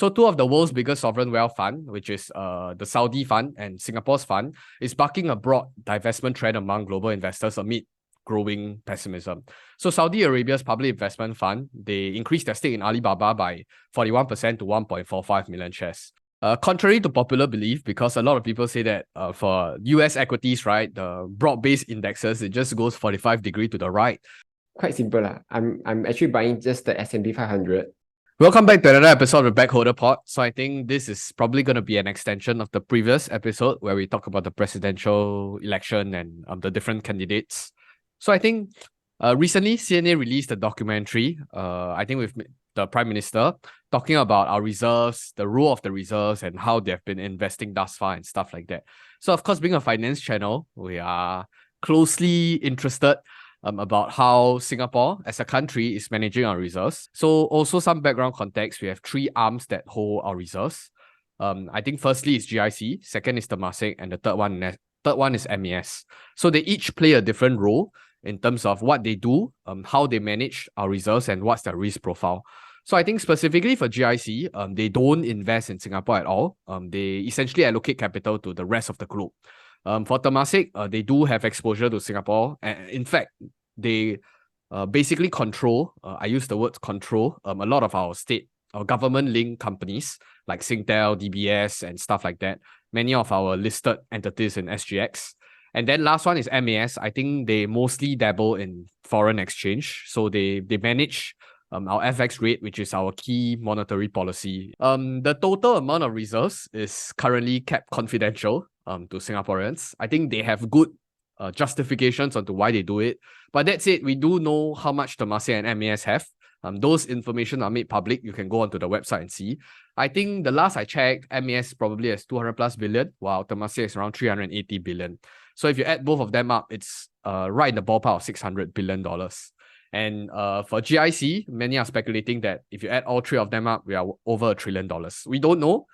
So two of the world's biggest sovereign wealth fund, which is the Saudi fund and Singapore's fund, is bucking a broad divestment trend among global investors amid growing pessimism. So Saudi Arabia's public investment fund, they increased their stake in Alibaba by 41% to 1.45 million shares. Contrary to popular belief, because a lot of people say that for US equities, right, the broad-based indexes, it just goes 45 degrees to the right. Quite simple. I'm actually buying just the S&P 500. Welcome back to another episode of Backholder Pod. So I think this is probably going to be an extension of the previous episode where we talk about the presidential election and the different candidates. So I think recently CNA released a documentary, I think with the Prime Minister, talking about our reserves, the role of the reserves and how they've been investing thus far and stuff like that. So of course, being a finance channel, we are closely interested about how Singapore as a country is managing our reserves. So also some background context, we have three arms that hold our reserves. I think firstly is GIC, second is Temasek, and the third one is MES. So they each play a different role in terms of what they do, how they manage our reserves, and what's their risk profile. So I think specifically for GIC, they don't invest in Singapore at all. They essentially allocate capital to the rest of the globe. For Temasek, they do have exposure to Singapore. And in fact, they basically control, I use the word control, a lot of our state or government-linked companies like Singtel, DBS, and stuff like that. Many of our listed entities in SGX. And then last one is MES. I think they mostly dabble in foreign exchange. So they manage our FX rate, which is our key monetary policy. The total amount of reserves is currently kept confidential to Singaporeans. I think they have good justifications onto why they do it. But that said, we do know how much Temasek and MES have. Those information are made public. You can go onto the website and see. I think the last I checked, MES probably has 200 plus billion, while Temasek is around 380 billion. So if you add both of them up, it's right in the ballpark of $600 billion. And for GIC, many are speculating that if you add all three of them up, we are over $1 trillion. We don't know.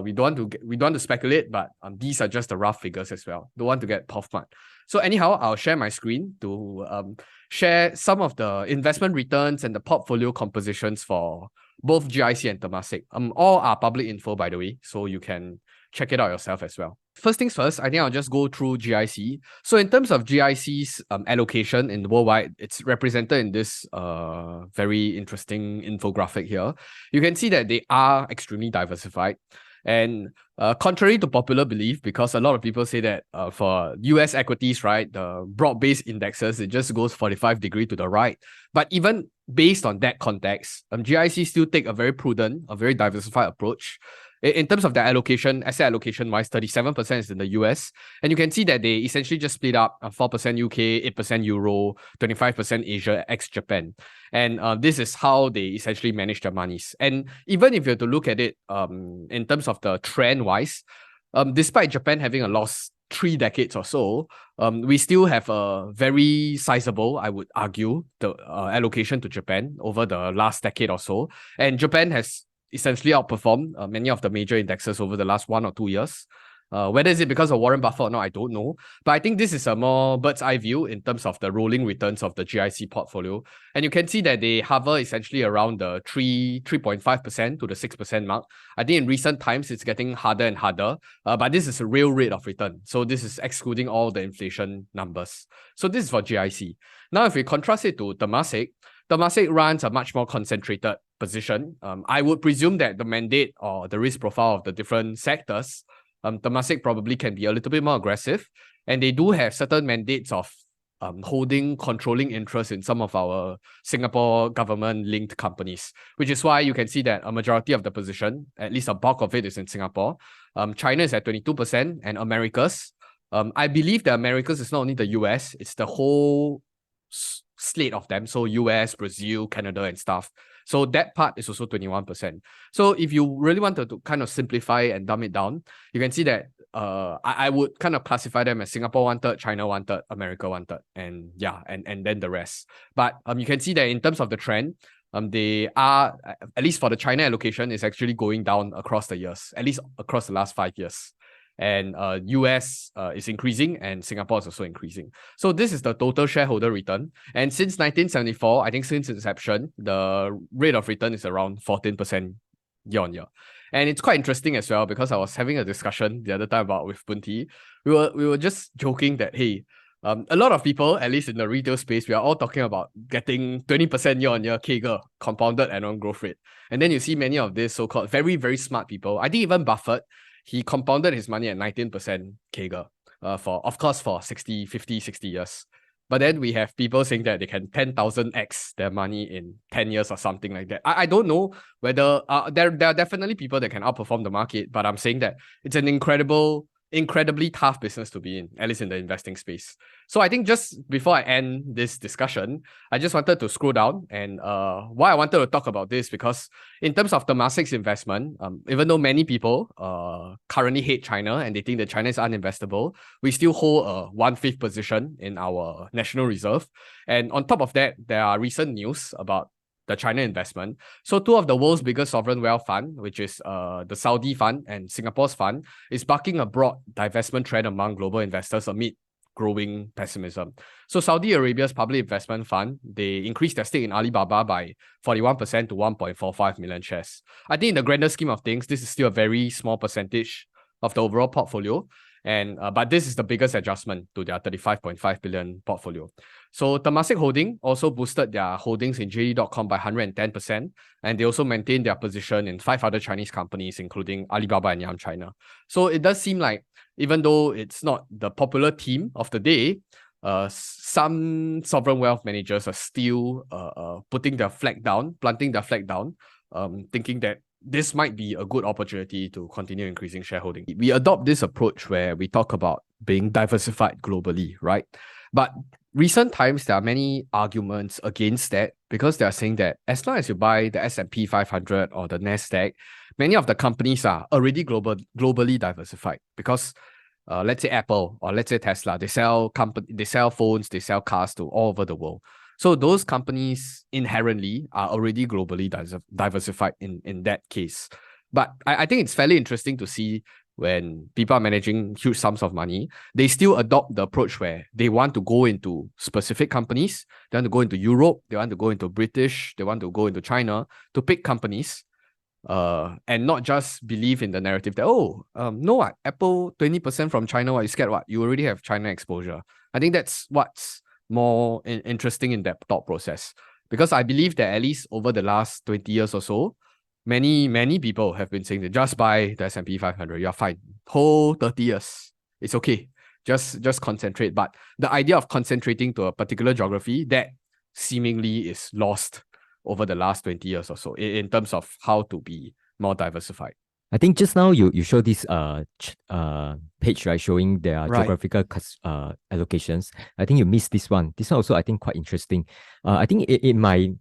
We don't want to speculate, but these are just the rough figures as well. Don't want to get puff mud. So anyhow, I'll share my screen to share some of the investment returns and the portfolio compositions for both GIC and Temasek. All are public info, by the way, so you can check it out yourself as well. First things first, I think I'll just go through GIC. So in terms of GIC's allocation in the worldwide, it's represented in this very interesting infographic here. You can see that they are extremely diversified. And contrary to popular belief, because a lot of people say that for US equities, right, the broad-based indexes, it just goes 45 degrees to the right. But even based on that context, GIC still take a very prudent, a very diversified approach. In terms of their allocation, asset allocation-wise, 37% is in the US. And you can see that they essentially just split up 4% UK, 8% Euro, 25% Asia, ex-Japan. And this is how they essentially manage their monies. And even if you have to look at it in terms of the trend-wise, despite Japan having a lost 3 decades or so, we still have a very sizable, I would argue, the allocation to Japan over the last decade or so. And Japan has essentially outperformed many of the major indexes over the last 1 or 2 years. Whether is it because of Warren Buffett or not, I don't know. But I think this is a more bird's eye view in terms of the rolling returns of the GIC portfolio. And you can see that they hover essentially around the 3.5% to the 6% mark. I think in recent times, it's getting harder and harder. But this is a real rate of return. So this is excluding all the inflation numbers. So this is for GIC. Now, if we contrast it to Temasek, Temasek runs a much more concentrated position. I would presume that the mandate or the risk profile of the different sectors, Temasek probably can be a little bit more aggressive. And they do have certain mandates of controlling interest in some of our Singapore government-linked companies, which is why you can see that a majority of the position, at least a bulk of it, is in Singapore. China is at 22%, and Americas. I believe the Americas is not only the US, it's the whole slate of them. So US, Brazil, Canada, and stuff. So that part is also 21%. So if you really wanted to kind of simplify and dumb it down, you can see that I would kind of classify them as Singapore 1/3, China 1/3, America 1/3, and yeah, and then the rest. But you can see that in terms of the trend, they are, at least for the China allocation, is actually going down across the years, at least across the last 5 years. And US is increasing and Singapore is also increasing. So this is the total shareholder return. And since 1974, I think since inception, the rate of return is around 14% year on year. And it's quite interesting as well because I was having a discussion the other time about with Bunti. We were just joking that, hey, a lot of people, at least in the retail space, we are all talking about getting 20% year on year CAGR, compounded annual growth rate. And then you see many of these so-called very, very smart people. I think even Buffett, he compounded his money at 19% CAGR for 50, 60 years. But then we have people saying that they can 10,000x their money in 10 years or something like that. I don't know whether there are definitely people that can outperform the market, but I'm saying that it's an incredibly tough business to be in, at least in the investing space. So I think just before I end this discussion, I just wanted to scroll down and why I wanted to talk about this, because in terms of Temasek's investment, even though many people currently hate China and they think that China is uninvestable, we still hold a 1/5 position in our national reserve. And on top of that, there are recent news about the China investment. So two of the world's biggest sovereign wealth fund, which is the Saudi fund and Singapore's fund, is bucking a broad divestment trend among global investors amid growing pessimism. So Saudi Arabia's public investment fund, they increased their stake in Alibaba by 41% to 1.45 million shares. I think in the grander scheme of things, this is still a very small percentage of the overall portfolio. And but this is the biggest adjustment to their 35.5 billion portfolio. So Temasek Holding also boosted their holdings in JD.com by 110%, and they also maintained their position in 5 other Chinese companies, including Alibaba and Yum China. So it does seem like, even though it's not the popular theme of the day, some sovereign wealth managers are still planting their flag down, thinking that this might be a good opportunity to continue increasing shareholding. We adopt this approach where we talk about being diversified globally, right? But recent times, there are many arguments against that, because they are saying that as long as you buy the S&P 500 or the NASDAQ, many of the companies are already globally diversified. Because let's say Apple or let's say Tesla, they sell phones, they sell cars to all over the world. So those companies inherently are already globally diversified in that case. But I think it's fairly interesting to see when people are managing huge sums of money, they still adopt the approach where they want to go into specific companies. They want to go into Europe, they want to go into British, they want to go into China to pick companies. And not just believe in the narrative that, no, what, Apple 20% from China, what, you scared what? You already have China exposure. I think that's what's more interesting in that thought process. Because I believe that at least over the last 20 years or so, many people have been saying that just buy the S&P 500, you're fine. Whole 30 years, it's okay. Just concentrate. But the idea of concentrating to a particular geography, that seemingly is lost over the last 20 years or so in terms of how to be more diversified. I think just now you show this page, right, showing their geographical allocations. I think you missed this one. This one also I think quite interesting. I think in my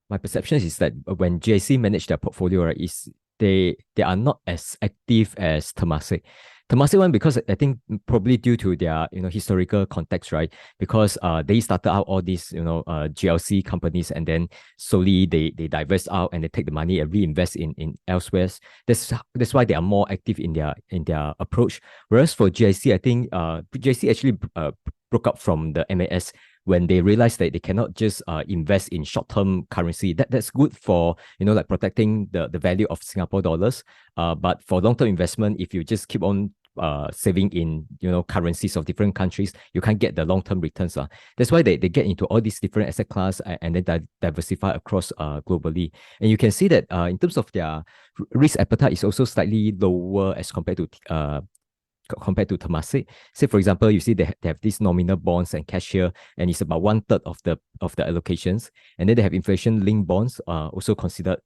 perception is that when GIC manage their portfolio, right, is they are not as active as Temasek. Temasek one, because I think probably due to their historical context, right? Because they started out all these GLC companies, and then slowly they divest out and they take the money and reinvest in elsewhere. That's why they are more active in their approach. Whereas for GIC, I think GIC actually broke up from the MAS when they realized that they cannot just invest in short-term currency. That's good for like protecting the value of Singapore dollars. But for long-term investment, if you just keep on saving in currencies of different countries, you can't get the long-term returns. That's why they get into all these different asset class and then diversify across globally. And you can see that in terms of their risk appetite is also slightly lower as compared to Temasek. Say for example, you see they have these nominal bonds and cash here, and it's about 1/3 of the allocations. And then they have inflation-linked bonds, also considered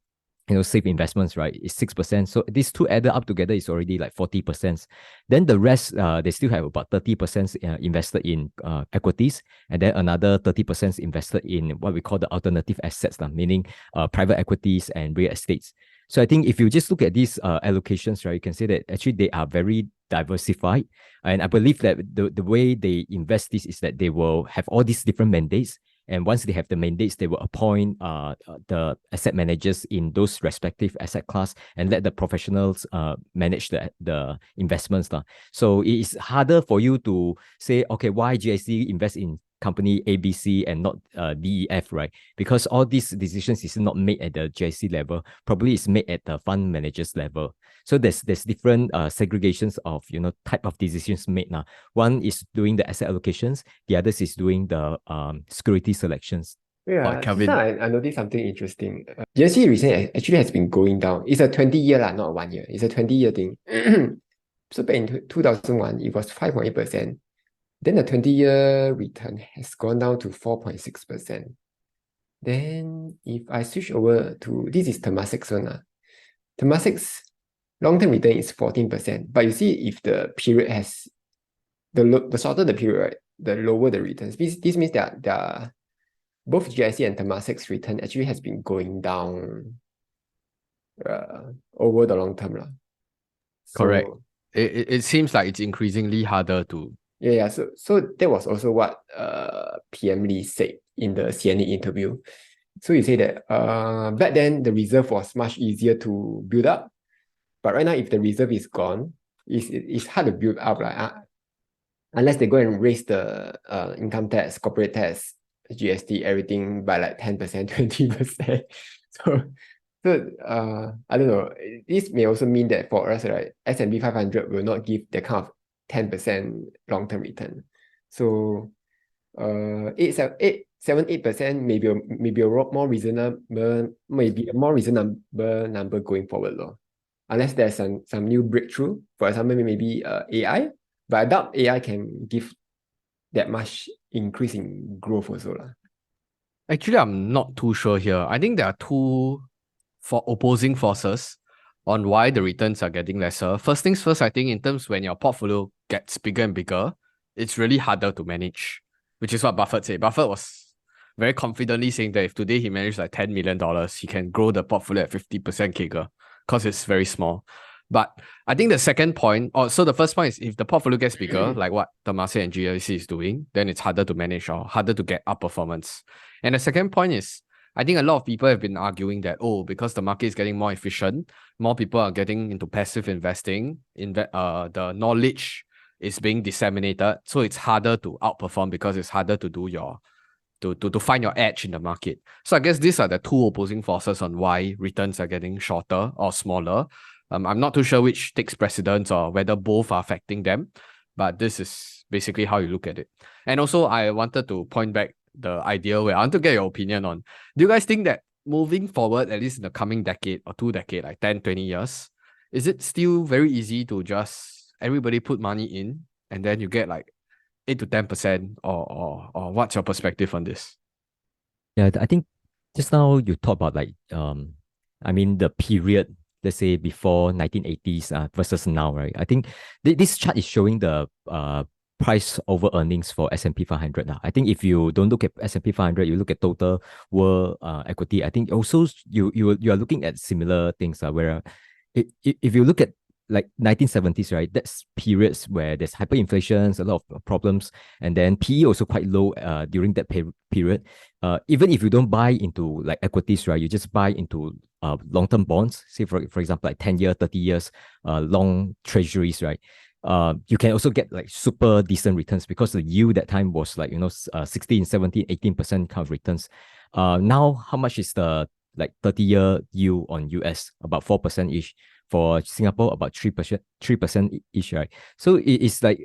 safe investments, right? It's 6%. So these two added up together is already like 40%. Then the rest, they still have about 30% invested in equities, and then another 30% invested in what we call the alternative assets, meaning private equities and real estates. So I think if you just look at these allocations, right, you can say that actually they are very diversified. And I believe that the way they invest this is that they will have all these different mandates. And once they have the mandates, they will appoint the asset managers in those respective asset class and let the professionals manage the investments. So it is harder for you to say, okay, why GIC invest in company ABC and not DEF, right? Because all these decisions is not made at the GIC level, probably it's made at the fund managers level. So there's different segregations of type of decisions made now. One is doing the asset allocations, the others is doing the security selections. Yeah, just Kelvin. now I noticed something interesting. GIC recently actually has been going down. It's a 20-year lah, not 1 year. It's a 20-year thing. So back in 2001, it was 5.8%. Then the 20-year return has gone down to 4.6%. Then if I switch over to, this is Temasek's one. Temasek's long-term return is 14%. But you see, if the period has, the shorter the period, right, the lower the returns. This means that both GIC and Temasek's return actually has been going down over the long term. Correct. It seems like it's increasingly harder to. Yeah. So that was also what PM Lee said in the CNA interview. So he said that back then the reserve was much easier to build up, but right now if the reserve is gone, it's hard to build up unless they go and raise the income tax, corporate tax, GST, everything by like 10%, 20%. So I don't know. This may also mean that for us, right, S&P 500 will not give that kind of 10% long-term return. So 8% maybe a more reasonable, number going forward, unless there's some new breakthrough. For example, maybe AI, but I doubt AI can give that much increase in growth also. Actually, I'm not too sure here. I think there are two opposing forces on why the returns are getting lesser. First things first, I think in terms when your portfolio gets bigger and bigger, it's really harder to manage, which is what Buffett said. Buffett was very confidently saying that if today he managed like $10 million, he can grow the portfolio at 50% CAGR because it's very small. But I think the second point, so the first point is if the portfolio gets bigger, like what Temasek and GIC is doing, then it's harder to manage or harder to get outperformance. And the second point is, I think a lot of people have been arguing that, because the market is getting more efficient, more people are getting into passive investing, the knowledge is being disseminated, so it's harder to outperform because it's harder to do to find your edge in the market. So I guess these are the two opposing forces on why returns are getting shorter or smaller. I'm not too sure which takes precedence or whether both are affecting them, but this is basically how you look at it. And also, I wanted to point back the idea where I want to get your opinion on, do you guys think that moving forward, at least in the coming decade or 2 decades, like 10, 20 years, is it still very easy to just everybody put money in and then you get like 8 to 10% or what's your perspective on this? Yeah, I think just now you talked about like the period, let's say before 1980s versus now, right? I think this chart is showing the price over earnings for S&P 500. I think if you don't look at S&P 500, you look at total world equity. I think also you are looking at similar things where if you look at like 1970s, right? That's periods where there's hyperinflation, a lot of problems, and then PE also quite low during that period. Even if you don't buy into like equities, right? You just buy into long-term bonds, say for example, like 10 years, 30 years, long treasuries, right? You can also get like super decent returns because the yield that time was like 16, 17, 18% kind of returns. Now how much is the like 30-year yield on US? About 4% ish. For Singapore, about 3% ish, right? So it's like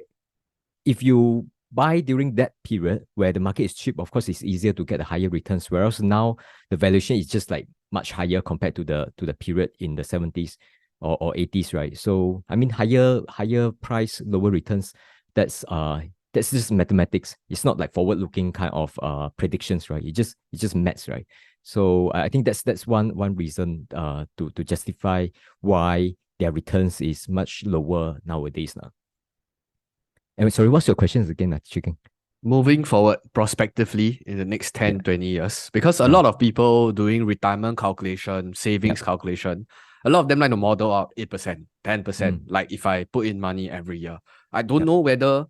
if you buy during that period where the market is cheap, of course it's easier to get the higher returns. Whereas now the valuation is just like much higher compared to the period in the 70s or 80s, right? So I mean higher price, lower returns. That's just mathematics. It's not like forward-looking kind of predictions, right? It's just maths, right? So I think that's one reason to justify why their returns is much lower nowadays now. And sorry, what's your questions again, Chicken? Moving forward prospectively in the next 10, 20 years, because a lot of people doing retirement calculation, savings calculation, a lot of them like to model out 8%, 10%, like if I put in money every year. I don't know whether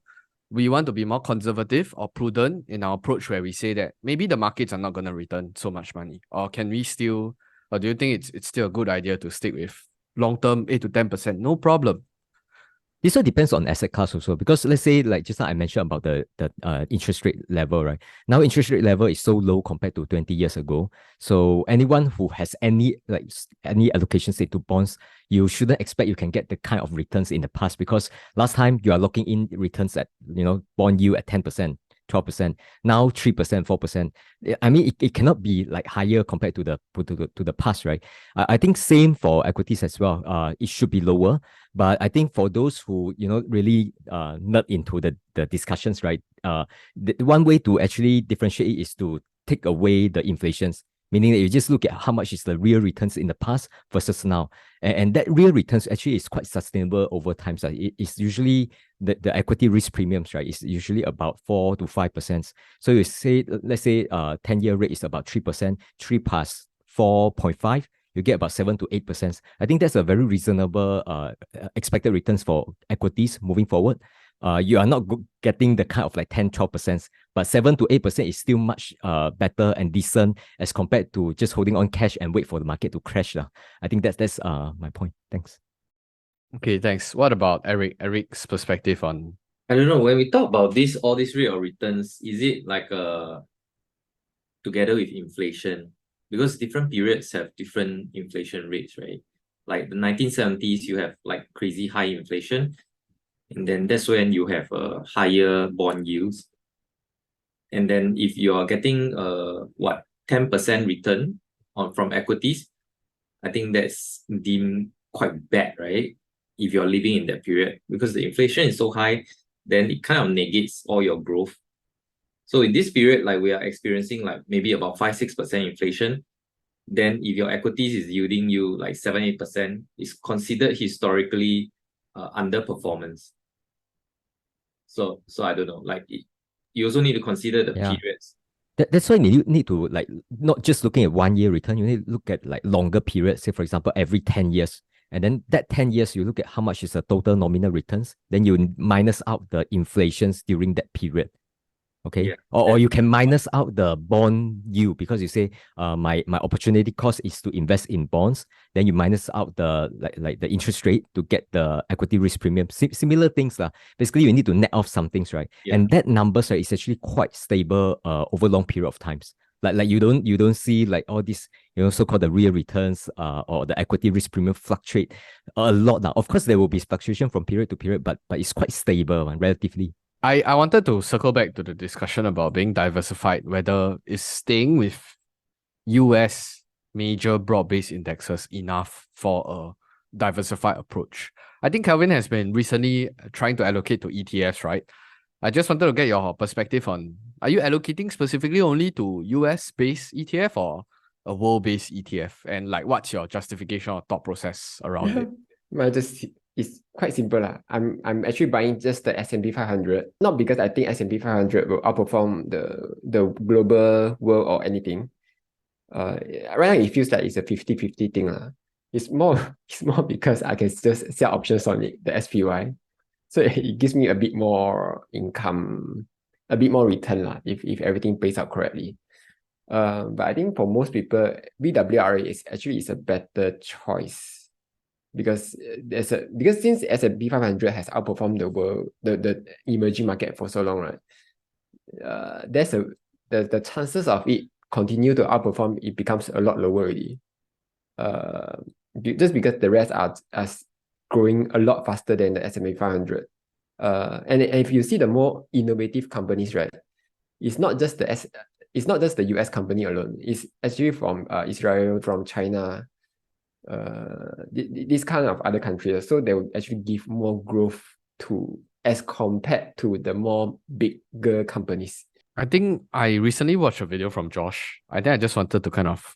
we want to be more conservative or prudent in our approach where we say that maybe the markets are not going to return so much money, or can we still, or do you think it's still a good idea to stick with long-term 8 to 10%? No problem. This one depends on asset class also, because let's say like just now I mentioned about the interest rate level, right? Now interest rate level is so low compared to 20 years ago. So anyone who has any allocation say to bonds, you shouldn't expect you can get the kind of returns in the past, because last time you are locking in returns at bond yield at 10%. 12%, now 3%, 4%. I mean, it cannot be like higher compared to the past, right? I think same for equities as well. It should be lower, but I think for those who really nerd into the discussions, right? The one way to actually differentiate is to take away the inflations, meaning that you just look at how much is the real returns in the past versus now. And that real returns actually is quite sustainable over time. So it's usually the equity risk premiums, right? It's usually about 4 to 5%. So you say, let's say 10-year rate is about 3%, 3 plus 4.5, you get about 7 to 8%. I think that's a very reasonable expected returns for equities moving forward. You are not getting the kind of like 10, 12%, but 7 to 8% is still much better and decent as compared to just holding on cash and wait for the market to crash. I think that's my point. Thanks. Okay, thanks. What about Eric? Eric's perspective on... I don't know, when we talk about all this rate of returns, is it like together with inflation? Because different periods have different inflation rates, right? Like the 1970s, you have like crazy high inflation. And then that's when you have higher bond yields. And then if you are getting 10% return from equities, I think that's deemed quite bad, right? If you're living in that period, because the inflation is so high, then it kind of negates all your growth. So in this period, like we are experiencing like maybe about 5-6% inflation, then if your equities is yielding you like 7-8%, it's considered historically underperformance. So I don't know, like you also need to consider the periods. That's why you need to like not just looking at 1 year return, you need to look at like longer periods, say for example every 10 years. And then that 10 years, you look at how much is the total nominal returns, then you minus out the inflations during that period. Okay. Yeah. Or you can minus out the bond yield, because you say my opportunity cost is to invest in bonds. Then you minus out the like the interest rate to get the equity risk premium. Similar things lah. Basically, you need to net off some things, right? Yeah. And that numbers, right, is actually quite stable over long period of times. Like you don't see like all these so-called the real returns or the equity risk premium fluctuate a lot now. Of course, there will be fluctuation from period to period, but it's quite stable relatively. I wanted to circle back to the discussion about being diversified, whether is staying with US major broad-based indexes enough for a diversified approach. I think Kelvin has been recently trying to allocate to ETFs, right? I just wanted to get your perspective on, are you allocating specifically only to US-based ETF or a world-based ETF? And like, what's your justification or thought process around it? Well, it's quite simple lah. I'm actually buying just the S&P 500, not because I think S&P 500 will outperform the global world or anything. Right now it feels like it's a 50-50 thing lah. It's more because I can just sell options on it, the SPY. So it gives me a bit more income, a bit more return lah, if everything plays out correctly. But I think for most people, BWRA is a better choice. Because since S&P 500 has outperformed the world, the emerging market for so long, right? The chances of it continue to outperform, it becomes a lot lower already. Just because the rest are growing a lot faster than the S&P 500. And if you see the more innovative companies, right? It's not just the US company alone. It's actually from Israel, from China. This kind of other countries, so they will actually give more growth to as compared to the more bigger companies. I think I recently watched a video from Josh. I think I just wanted to kind of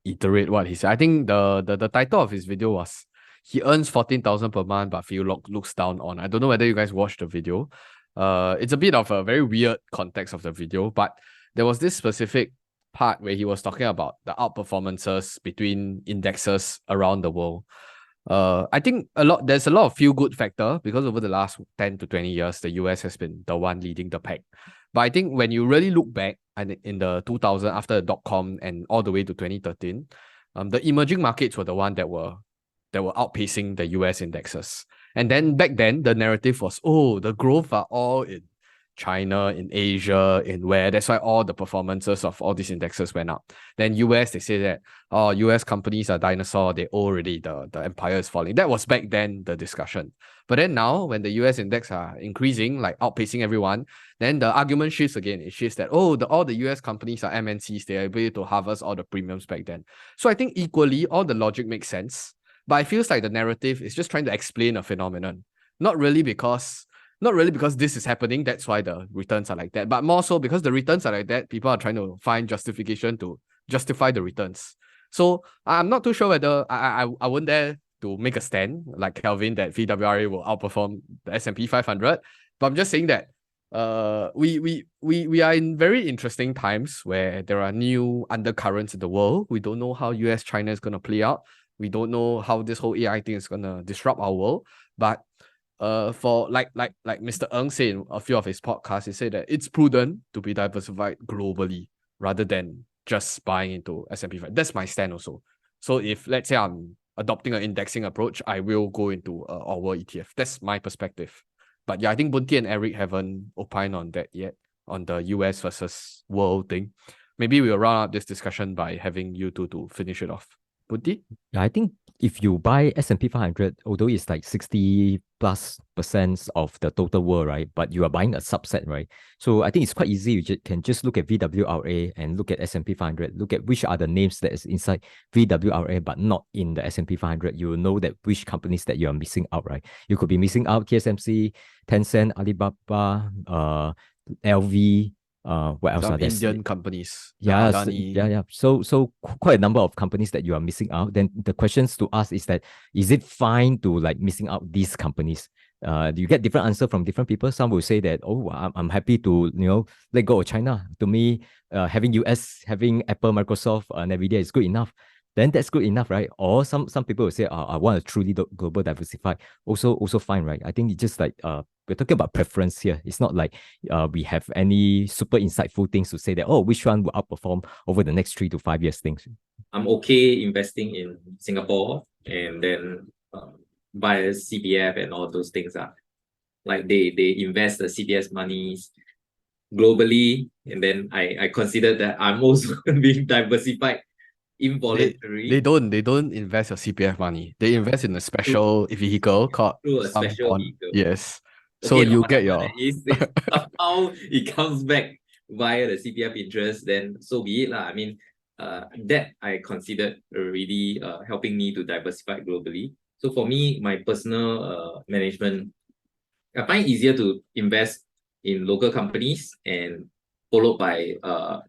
iterate what he said. I think the title of his video was, he earns 14,000 per month, but feel looks down on. I don't know whether you guys watched the video. It's a bit of a very weird context of the video, but there was this specific part where he was talking about the outperformances between indexes around the world. I think there's a lot of feel-good factor, because over the last 10 to 20 years, the US has been the one leading the pack. But I think when you really look back in the 2000, after the dot-com and all the way to 2013, the emerging markets were the one that were outpacing the US indexes. And then back then, the narrative was, oh, the growth are all in China, in Asia, in where that's why all the performances of all these indexes went up. Then US, they say that, oh, US companies are dinosaur, they already, the empire is falling. That was back then the discussion. But then now, when the US index are increasing, like outpacing everyone, then the argument shifts again. It shifts that, oh, all the US companies are MNCs, they are able to harvest all the premiums back then. So I think equally, all the logic makes sense. But I feel like the narrative is just trying to explain a phenomenon. Not really because this is happening, that's why the returns are like that, but more so because the returns are like that, people are trying to find justification to justify the returns. So I'm not too sure whether I wouldn't dare to make a stand like Kelvin that VWRA will outperform the S&P 500, but I'm just saying that we are in very interesting times where there are new undercurrents in the world. We don't know how US China is going to play out. We don't know how this whole AI thing is going to disrupt our world, but for like Mr. Ng said in a few of his podcasts, he said that it's prudent to be diversified globally rather than just buying into S&P 500. That's my stand also. So if let's say I'm adopting an indexing approach, I will go into our ETF. That's my perspective. But yeah, I think Bunti and Eric haven't opined on that yet, on the US versus world thing. Maybe we'll round up this discussion by having you two to finish it off. Bunti? Yeah, I think if you buy S&P 500, although it's like 60+% of the total world, right? But you are buying a subset, right? So I think it's quite easy. You can just look at VWRA and look at S&P 500. Look at which are the names that is inside VWRA but not in the S&P 500. You will know that which companies that you are missing out, right? You could be missing out TSMC, Tencent, Alibaba, LV. What else Some are there? Indian companies. Yeah, Adani. So quite a number of companies that you are missing out. Then the questions to ask is that, is it fine to like missing out these companies? Do you get different answer from different people? Some will say that, oh, I'm happy to let go of China. To me, having US, having Apple, Microsoft, Nvidia is good enough. Then that's good enough, right? Or some people will say, I want a truly global diversified. Also fine, right? I think it's just like we're talking about preference here. It's not like we have any super insightful things to say that, oh, which one will outperform over the next 3 to 5 years things. I'm okay investing in Singapore and then buy CPF and all those things. Like they invest the CPF monies globally, and then I consider that I'm also being diversified involuntary. They don't invest your CPF money. They invest in a special vehicle called through a some special bond. vehicle. Yes. So Okay, you get your somehow it comes back via the CPF interest, then so be it lah. I mean, that I considered already helping me to diversify globally. So for me, my personal management, I find it easier to invest in local companies and followed by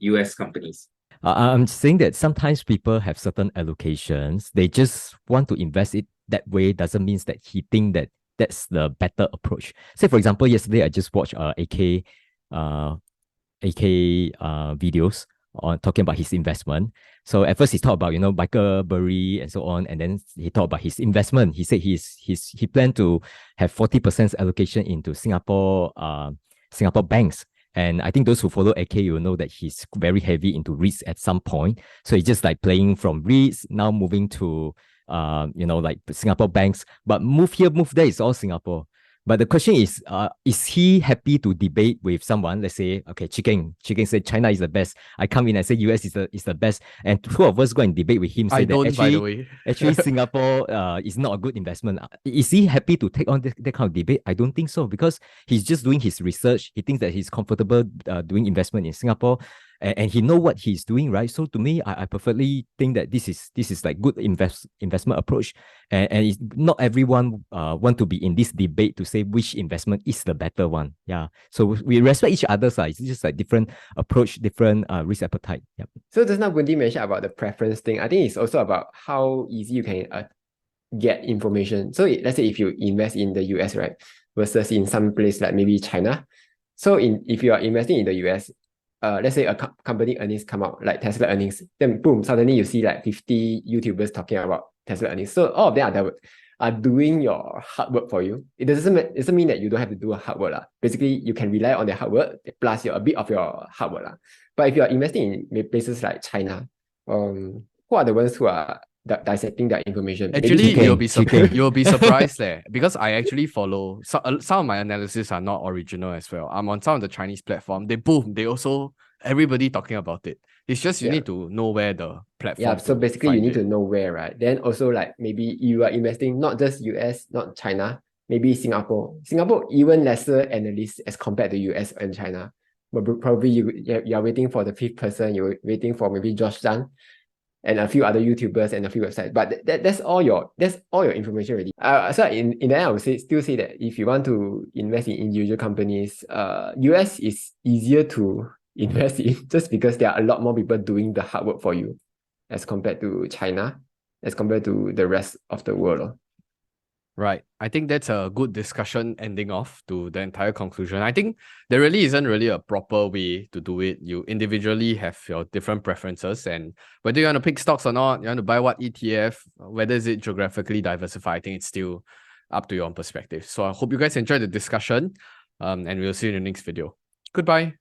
US companies. I'm saying that sometimes people have certain allocations. They just want to invest it that way. Doesn't mean that he think that that's the better approach. Say for example, yesterday I just watched AK videos on talking about his investment. So at first he talked about Michael Burry and so on, and then he talked about his investment. He said he planned to have 40% allocation into Singapore banks. And I think those who follow AK, you will know that he's very heavy into REITs at some point. So he's just like playing from REITs, now moving to like Singapore banks. But move here, move there, it's all Singapore. But the question is he happy to debate with someone? Let's say, okay, Chicken said China is the best. I come in and say US is the best. And two of us go and debate with him. Say by the way. Actually Singapore is not a good investment. Is he happy to take on that kind of debate? I don't think so, because he's just doing his research. He thinks that he's comfortable doing investment in Singapore. And he know what he's doing, right? So to me, I perfectly think that this is like good investment approach, and it's not everyone want to be in this debate to say which investment is the better one. Yeah, so we respect each other's. It's just like different approach, different risk appetite. Yeah. So just now Bunti mentioned about the preference thing. I think it's also about how easy you can get information. So let's say if you invest in the US, right, versus in some place like maybe China. So if you are investing in the US, let's say a company earnings come out, like Tesla earnings, then boom, suddenly you see like 50 YouTubers talking about Tesla earnings. So all of them are doing your hard work for you. It doesn't mean that you don't have to do a hard work. Basically, you can rely on their hard work plus a bit of your hard work. But if you are investing in places like China, who are the ones who are dissecting that information. Actually, GK, you'll be GK. you'll be surprised there, because I actually follow some of my analysis are not original as well. I'm on some of the Chinese platform. They also everybody talking about it. It's just you need to know where the platform. Yeah, so to basically you find need it. to know where, right? Then also like maybe you are investing not just US, not China, maybe Singapore. Singapore even lesser analysts as compared to US and China. But probably you are waiting for the fifth person, you're waiting for maybe Josh Zhang and a few other YouTubers and a few websites. But that's all your information already. So in the end, I would still say that if you want to invest in individual companies, US is easier to invest in just because there are a lot more people doing the hard work for you as compared to China, as compared to the rest of the world. Right. I think that's a good discussion ending off to the entire conclusion. I think there really isn't really a proper way to do it. You individually have your different preferences, and whether you want to pick stocks or not, you want to buy what ETF, whether is it geographically diversified, I think it's still up to your own perspective. So I hope you guys enjoyed the discussion, and we'll see you in the next video. Goodbye.